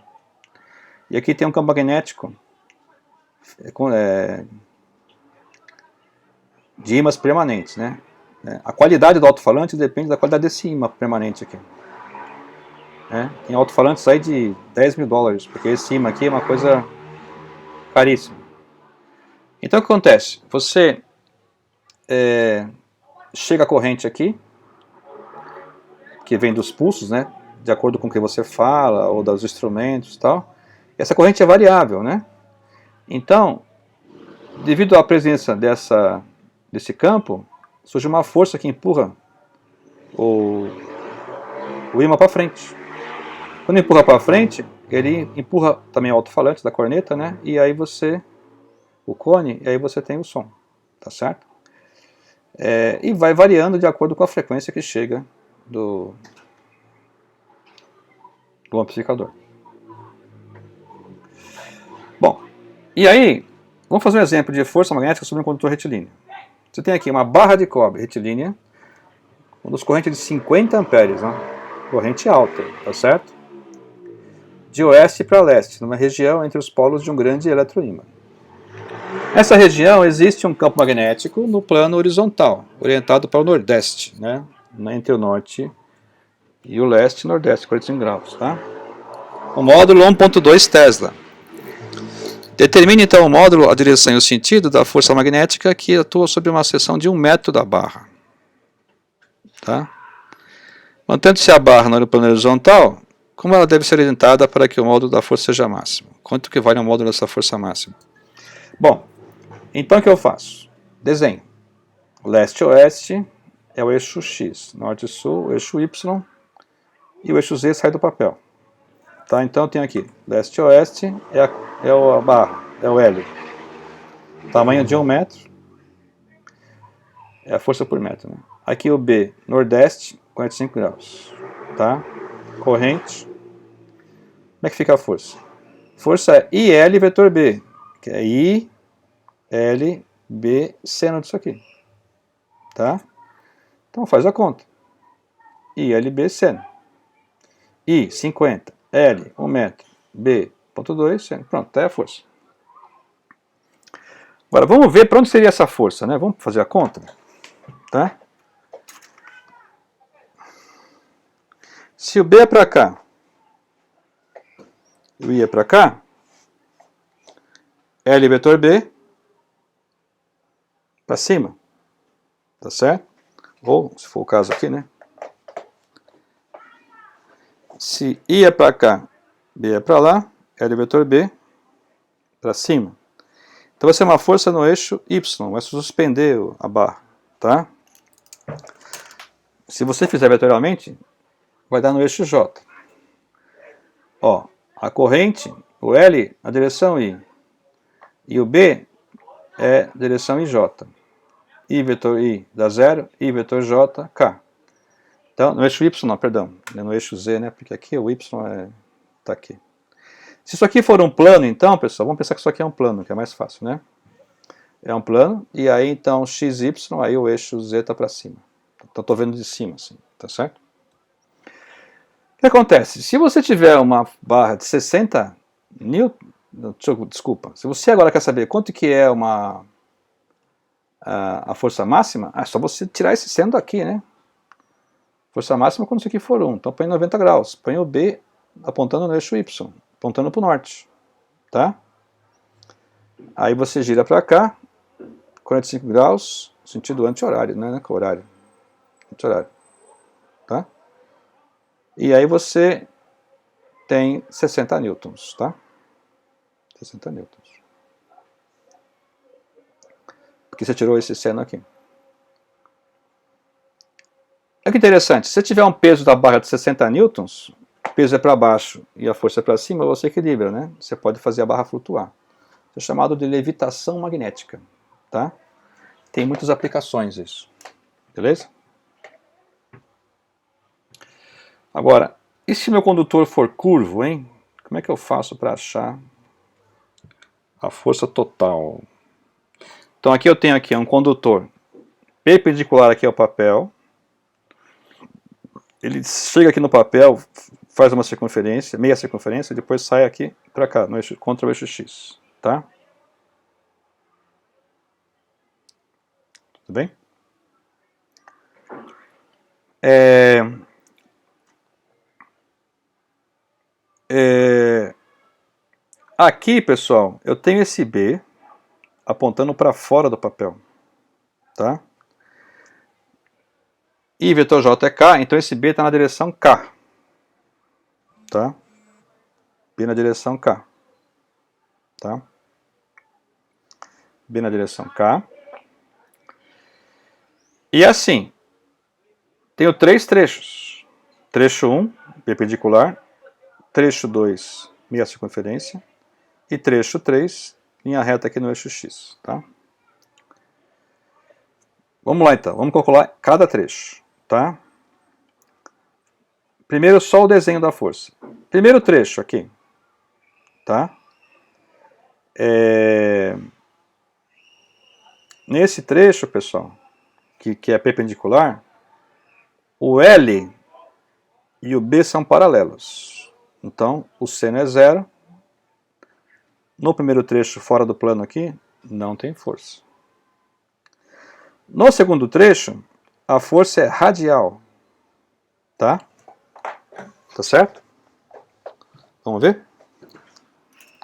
S1: E aqui tem um campo magnético de ímãs permanentes, né? A qualidade do alto-falante depende da qualidade desse ímã permanente aqui. Tem alto-falantes aí de 10 mil dólares, porque esse ímã aqui é uma coisa caríssima. Então o que acontece? Você chega a corrente aqui, que vem dos pulsos, né? De acordo com o que você fala, ou dos instrumentos e tal. E essa corrente é variável, né? Então, devido à presença desse campo, surge uma força que empurra o ímã para frente. Quando empurra para frente, ele empurra também o alto-falante da corneta, né? E aí o cone, e aí você tem o som, tá certo? E vai variando de acordo com a frequência que chega do amplificador. Bom, e aí, vamos fazer um exemplo de força magnética sobre um condutor retilíneo. Você tem aqui uma barra de cobre retilínea, conduz corrente de 50 amperes, né? Corrente alta, tá certo? de oeste para leste, numa região entre os polos de um grande eletroímã. Nessa região existe um campo magnético no plano horizontal, orientado para o nordeste, né? Entre o norte e o leste e nordeste, 45 graus. Tá? O módulo 1.2 Tesla. Determine então o módulo, a direção e o sentido da força magnética que atua sobre uma seção de 1 metro da barra. Tá? Mantendo-se a barra no plano horizontal, como ela deve ser orientada para que o módulo da força seja máximo? Quanto que vale o módulo dessa força máxima? Bom, então o que eu faço? Desenho. Leste-oeste é o eixo X, norte-sul, o eixo Y, e o eixo Z sai do papel. Tá? Então eu tenho aqui, leste-oeste é a barra, é o L. Tamanho de 1 metro, é a força por metro. Né? Aqui o B, nordeste, 45 graus. Tá? Corrente. Como é que fica a força? Força é IL vetor B, que é I, L, B, seno disso aqui. Tá? Então faz a conta. IL, B, seno. I, 50. L, 1 metro. B, 0,2, seno. Pronto, tá aí a força. Agora vamos ver para onde seria essa força, né? Vamos fazer a conta. Tá? Se o B é para cá, e o I é para cá, L vetor B para cima. Tá certo? Ou, se for o caso aqui, né? Se I é para cá, B é para lá, L vetor B para cima. Então vai ser uma força no eixo Y, vai suspender a barra. Tá? Se você fizer vetorialmente, vai dar no eixo J. Ó, a corrente, o L, a direção I. E o B é direção IJ. I vetor I dá 0, I vetor J, K. Então, no eixo Y, não, perdão, no eixo Z, né? Porque aqui o Y está aqui. Se isso aqui for um plano, então, pessoal, vamos pensar que isso aqui é um plano, que é mais fácil, né? É um plano, e aí então XY, aí o eixo Z está para cima. Então estou vendo de cima, assim, tá certo? O que acontece? Se você tiver uma barra de 60 newton, desculpa, se você agora quer saber quanto que é a força máxima, é só você tirar esse seno daqui, né? Força máxima quando isso aqui for 1, então põe 90 graus, põe o B apontando no eixo Y, apontando para o norte, tá? Aí você gira para cá, 45 graus, sentido anti-horário, né? Horário. Anti-horário. Tá? E aí você tem 60 newtons, tá? 60 newtons. Porque você tirou esse seno aqui. Olha que interessante, se você tiver um peso da barra de 60 newtons, o peso é para baixo e a força é para cima, você equilibra, né? Você pode fazer a barra flutuar. Isso é chamado de levitação magnética, tá? Tem muitas aplicações isso, beleza? Agora, e se meu condutor for curvo, hein? Como é que eu faço para achar a força total? Então aqui eu tenho aqui um condutor perpendicular aqui ao papel. Ele chega aqui no papel, faz uma circunferência, meia circunferência, e depois sai aqui para cá, no eixo, contra o eixo X, tá? Tudo bem? Aqui, pessoal, eu tenho esse B apontando para fora do papel, tá? E vetor J é K, então esse B está na direção K, tá? B na direção K, tá? B na direção K. E assim, tenho 3 trechos. Trecho 1, perpendicular. Trecho 2, meia circunferência. E trecho 3, linha reta aqui no eixo X, tá? Vamos lá então, vamos calcular cada trecho, tá? Primeiro só o desenho da força. Primeiro trecho aqui, tá? Nesse trecho, pessoal, que é perpendicular, o L e o B são paralelos, Então, o seno é 0. No primeiro trecho, fora do plano aqui, não tem força. No segundo trecho, a força é radial. Tá? Tá certo? Vamos ver?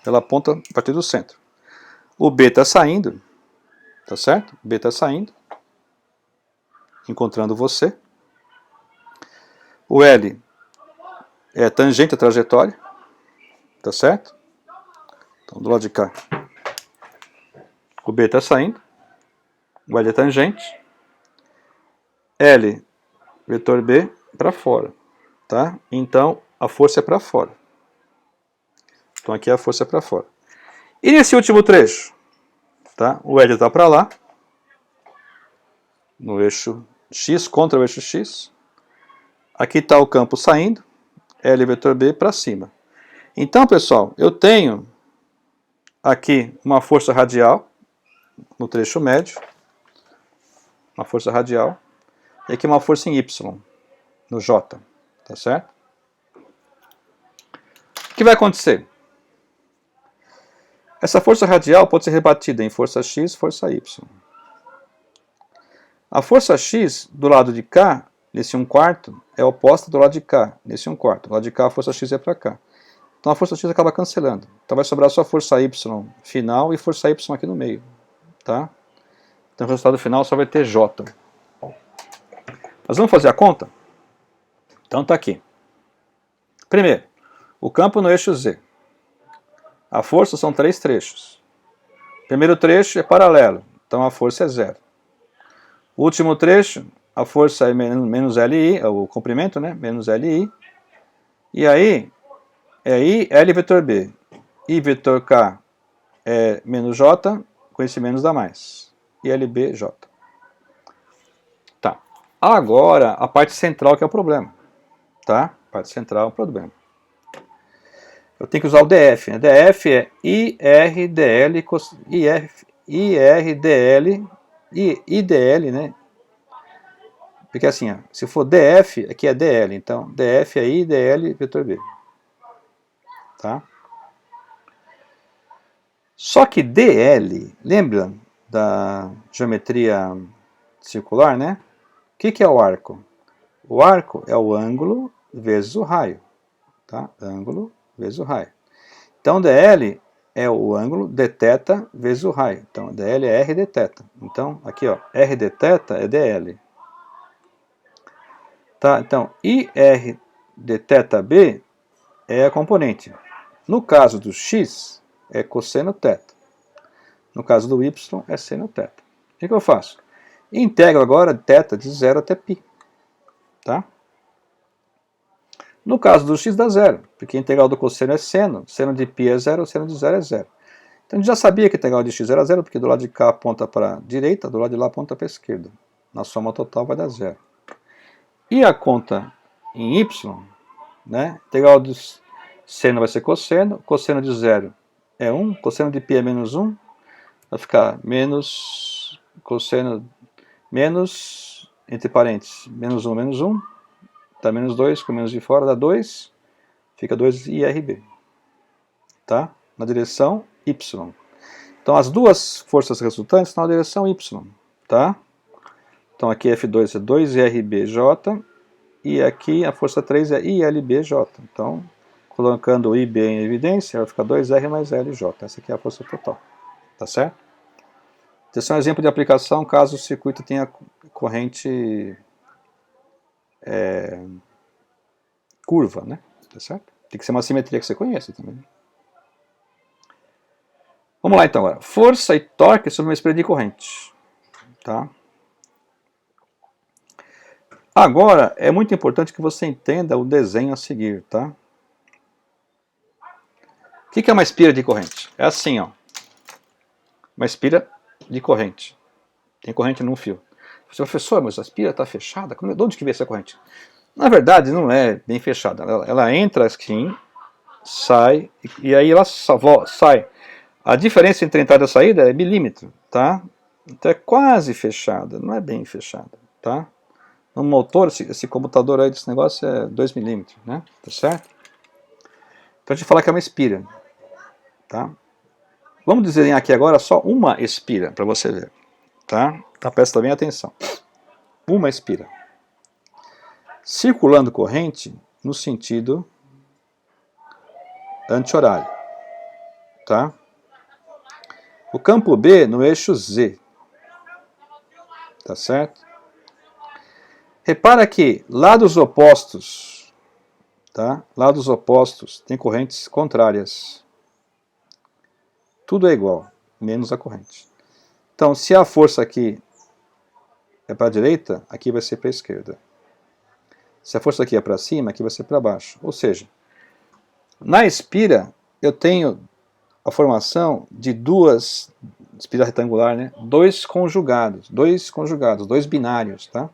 S1: Ela aponta a partir do centro. O B está saindo. Tá certo? B está saindo. Encontrando você. O L é tangente à trajetória. Tá certo? Então, do lado de cá, o B está saindo. O L é tangente. L, vetor B, para fora. Tá? Então, a força é para fora. Então, aqui a força é para fora. E nesse último trecho, tá? O L está para lá, no eixo X, contra o eixo X. Aqui está o campo saindo, L vetor B para cima. Então, pessoal, eu tenho aqui uma força radial, no trecho médio, uma força radial, e aqui uma força em Y, no J, tá certo? O que vai acontecer? Essa força radial pode ser rebatida em força X e força Y. A força X do lado de cá, nesse 1/4, é oposta do lado de cá, nesse 1/4. Do lado de cá a força X é para cá. Então a força X acaba cancelando. Então vai sobrar só a força Y final e força Y aqui no meio. Tá? Então o resultado final só vai ter J. Nós vamos fazer a conta? Então tá aqui. Primeiro, o campo no eixo Z. A força são 3 trechos. Primeiro trecho é paralelo, então a força é 0. O último trecho, a força é menos LI, é o comprimento, né? Menos LI. E aí, é I, L vetor B. I vetor K é menos J, com esse menos dá mais. E LB, J. Tá. Agora, a parte central que é o problema. Tá? A parte central é o problema. Eu tenho que usar o DF. Né? DF é IRDL, IDL, né? Porque assim, ó, se for DF, aqui é DL. Então, DF é IDL vetor B. Tá? Só que DL, lembra da geometria circular, né? O que é o arco? O arco é o ângulo vezes o raio. Tá? Ângulo vezes o raio. Então, DL é o ângulo d θ vezes o raio. Então, DL é R d θ. Então, aqui, ó, R d θ é DL. Tá? Então, IR d θB é a componente. No caso do X, é cosseno θ. No caso do Y, é seno θ. O que eu faço? Integro agora θ de 0 até π. Tá? No caso do x dá 0, porque a integral do cosseno é seno, seno de π é 0, seno de 0 é 0. Então a gente já sabia que a integral de x era 0, porque do lado de cá aponta para a direita, do lado de lá aponta para a esquerda. Na soma total vai dar 0. E a conta em y, né? A integral do seno vai ser cosseno de 0 é 1, cosseno de π é menos 1, vai ficar menos cosseno, menos, entre parênteses, menos 1, dá menos 2, com menos de fora dá 2, fica 2 IRB, tá? Na direção Y. Então as duas forças resultantes estão na direção Y, tá? Então aqui F2 é 2 IRBJ, e aqui a força 3 é ILBJ. Então, colocando o IB em evidência, vai ficar 2R mais LJ. Essa aqui é a força total, tá certo? Esse é um exemplo de aplicação caso o circuito tenha corrente curva, né? Tá certo? Tem que ser uma simetria que você conheça também. Vamos lá então agora. Força e torque sobre uma espelho de corrente. Tá? Agora, é muito importante que você entenda o desenho a seguir, tá? O que é uma espira de corrente? É assim, ó. Uma espira de corrente. Tem corrente num fio. Você, professor, mas a espira está fechada? De onde que vem essa corrente? Na verdade, não é bem fechada. Ela entra assim, sai, e aí ela sai. A diferença entre a entrada e a saída é milímetro, tá? Então é quase fechada, não é bem fechada, tá? No motor, esse computador aí desse negócio é 2 milímetros, né? Tá certo? Para te falar que é uma espira. Tá? Vamos desenhar aqui agora só uma espira, para você ver. Tá? Então presta bem atenção. Uma espira. Circulando corrente no sentido anti-horário. Tá? O campo B no eixo Z. Tá certo? Repara que lados opostos, tá? Lados opostos têm correntes contrárias. Tudo é igual, menos a corrente. Então, se a força aqui é para a direita, aqui vai ser para a esquerda. Se a força aqui é para cima, aqui vai ser para baixo. Ou seja, na espira, eu tenho a formação de duas, espira retangular, né? Dois conjugados, dois binários, tá?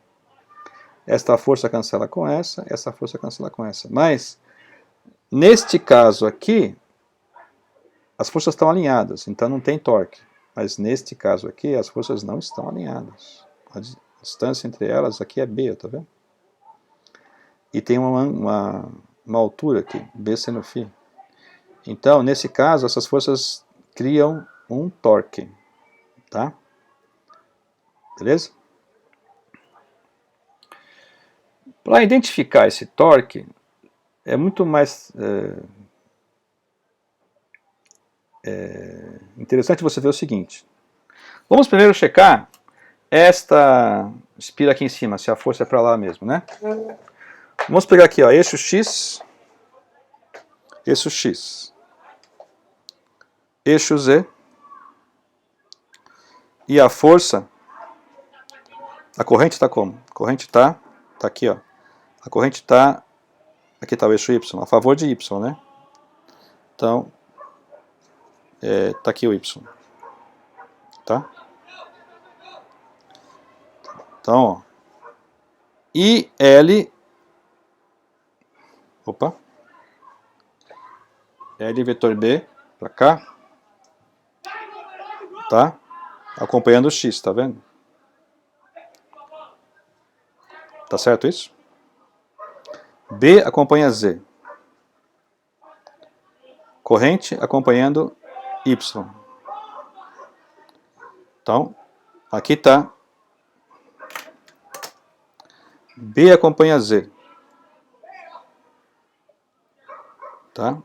S1: Esta força cancela com essa força cancela com essa. Mas, neste caso aqui, as forças estão alinhadas, então não tem torque. Mas neste caso aqui, as forças não estão alinhadas. A distância entre elas aqui é B, tá vendo? E tem uma altura aqui, B seno φ. Então, nesse caso, essas forças criam um torque. Tá? Beleza? Para identificar esse torque, é muito mais interessante você ver o seguinte. Vamos primeiro checar esta espira aqui em cima, se a força é para lá mesmo, né? Vamos pegar aqui, ó, eixo X, eixo Z, e a força, a corrente está como? A corrente está aqui, ó. A corrente está, aqui está o eixo Y, a favor de Y, né? Então, está aqui o Y, tá? Então, ó, IL, L vetor B para cá, tá? Acompanhando o X, tá vendo? Tá certo isso? B acompanha Z. Corrente acompanhando Y. Então, aqui está B acompanha Z. Tá?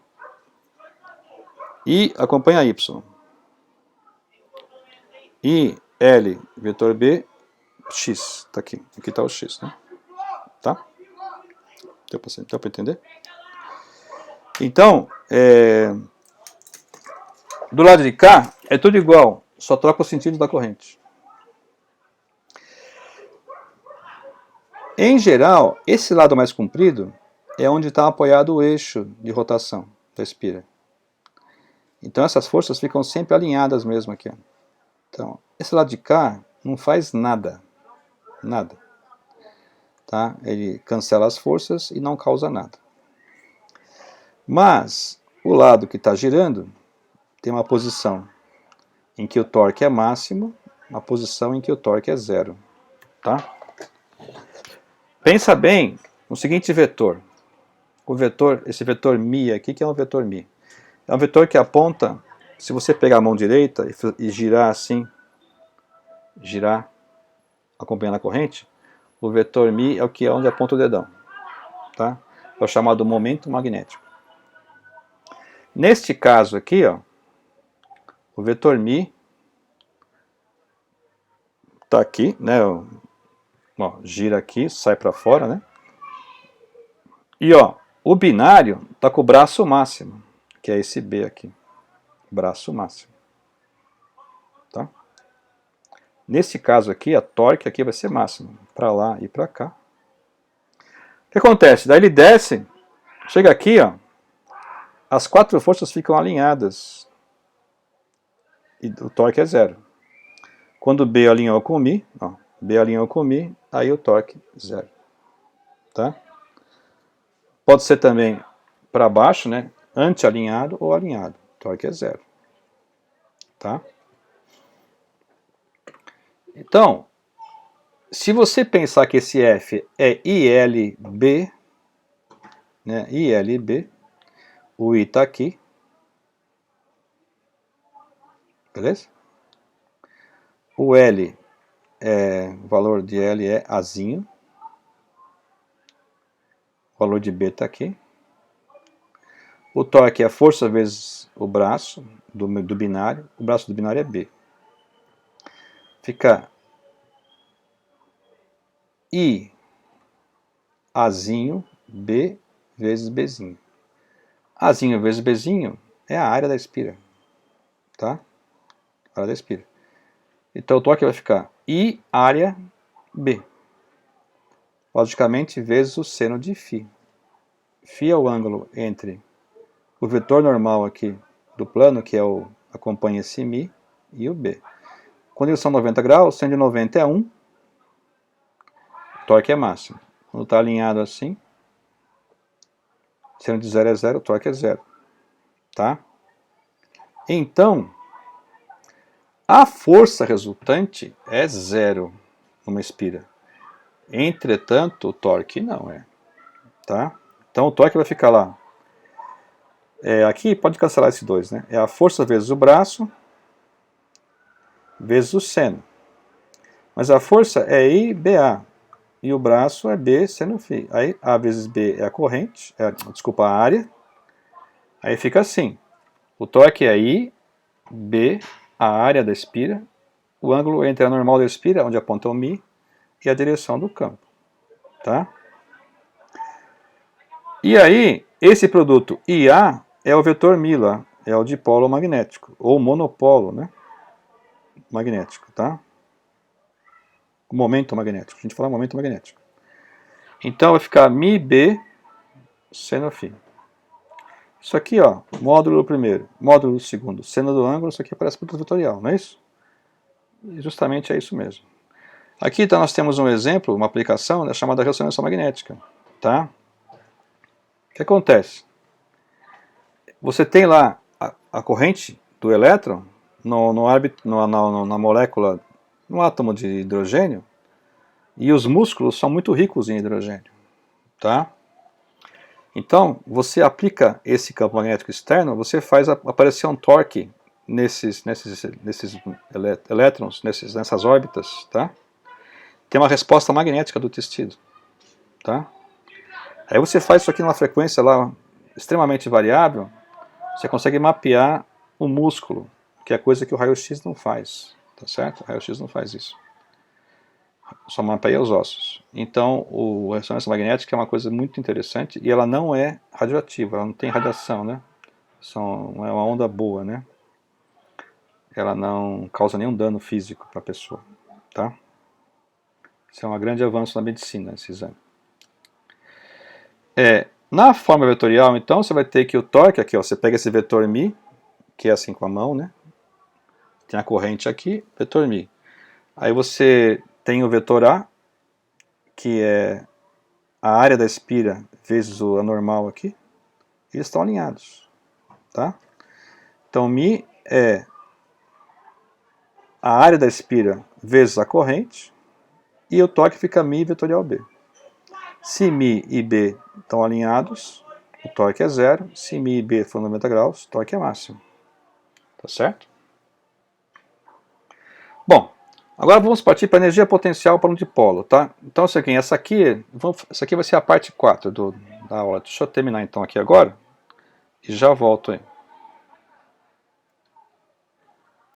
S1: I acompanha Y. I, L, vetor B, X. Tá aqui. Aqui está o X, né? Tá? Deu para entender? Então, do lado de cá, é tudo igual. Só troca o sentido da corrente. Em geral, esse lado mais comprido é onde está apoiado o eixo de rotação da espira. Então essas forças ficam sempre alinhadas mesmo aqui. Então, esse lado de cá não faz nada. Nada. Tá? Ele cancela as forças e não causa nada. Mas o lado que está girando tem uma posição em que o torque é máximo, uma posição em que o torque é zero. Tá? Pensa bem no seguinte vetor. Esse vetor μ aqui, que é um vetor μ. É um vetor que aponta, se você pegar a mão direita e girar assim, girar acompanhando a corrente, o vetor μ é o que é onde aponta o dedão. Tá? É o chamado momento magnético. Neste caso aqui, ó, o vetor μ está aqui, né? Ó, gira aqui, sai para fora, né? E ó, o binário está com o braço máximo, que é esse B aqui, braço máximo. Tá? Nesse caso aqui, a torque aqui vai ser máxima, para lá e para cá. O que acontece? Daí ele desce, chega aqui, ó, as quatro forças ficam alinhadas e o torque é zero. Quando B alinhou com μ, ó, B alinhou com μ, aí o torque zero. Tá? Pode ser também para baixo, né? Anti-alinhado ou alinhado. O torque é zero. Tá? Então, se você pensar que esse F é ILB, né? ILB, o I está aqui. Beleza? O L, o valor de L é Azinho. O valor de B está aqui. O torque é a força vezes o braço do binário. O braço do binário é B. Fica I Azinho B vezes Bzinho. Azinho vezes Bzinho é a área da espira. Tá? A área da espira. Então o torque vai ficar I área B. Logicamente vezes o seno de φ. Φ é o ângulo entre o vetor normal aqui do plano, que acompanha esse Mi, e o B. Quando eles são 90 graus, seno de 90 é 1, o torque é máximo. Quando está alinhado assim, seno de 0 é 0, o torque é 0. Tá? Então, a força resultante é 0 numa espira. Entretanto, o torque não é. Tá? Então o torque vai ficar lá. Aqui pode cancelar esses dois, né? É a força vezes o braço vezes o seno. Mas a força é IBA e o braço é B seno φ. Aí A vezes B é a corrente, desculpa, a área. Aí fica assim. O torque é I, B, a área da espira, o ângulo entre a normal da espira, onde aponta o Mi, e a direção do campo. Tá? E aí, esse produto IA é o vetor Mi lá, é o dipolo magnético, ou monopolo, né? Magnético, tá? O momento magnético, a gente fala momento magnético. Então vai ficar Mi B seno φ. Isso aqui, ó, módulo primeiro, módulo segundo, seno do ângulo, isso aqui parece produto vetorial, não é isso? E justamente é isso mesmo. Aqui então nós temos um exemplo, uma aplicação, chamada ressonância magnética, tá? O que acontece? Você tem lá a corrente do elétron na molécula, no átomo de hidrogênio, e os músculos são muito ricos em hidrogênio. Tá? Então, você aplica esse campo magnético externo, você faz aparecer um torque nesses elétrons, nessas órbitas. Tá? Tem uma resposta magnética do tecido. Tá? Aí você faz isso aqui numa frequência lá extremamente variável, você consegue mapear o músculo, que é coisa que o raio-x não faz, tá certo? O raio-x não faz isso. Só mapeia os ossos. Então, a ressonância magnética é uma coisa muito interessante e ela não é radioativa, ela não tem radiação, né? É uma onda boa, né? Ela não causa nenhum dano físico para a pessoa, tá? Isso é um grande avanço na medicina, esse exame. Na forma vetorial, então, você vai ter que o torque, aqui, ó, você pega esse vetor Mi, que é assim com a mão, né? Tem a corrente aqui, vetor Mi. Aí você tem o vetor A, que é a área da espira vezes a normal aqui. Eles estão alinhados, tá? Então, Mi é a área da espira vezes a corrente, e o torque fica Mi vetorial B. Se Mi e B estão alinhados, o torque é 0. Se Mi e B for 90 graus, o torque é máximo. Tá certo? Bom, agora vamos partir para a energia potencial para um dipolo, tá? Então, essa aqui vai ser a parte 4 da aula. Deixa eu terminar então aqui agora e já volto aí.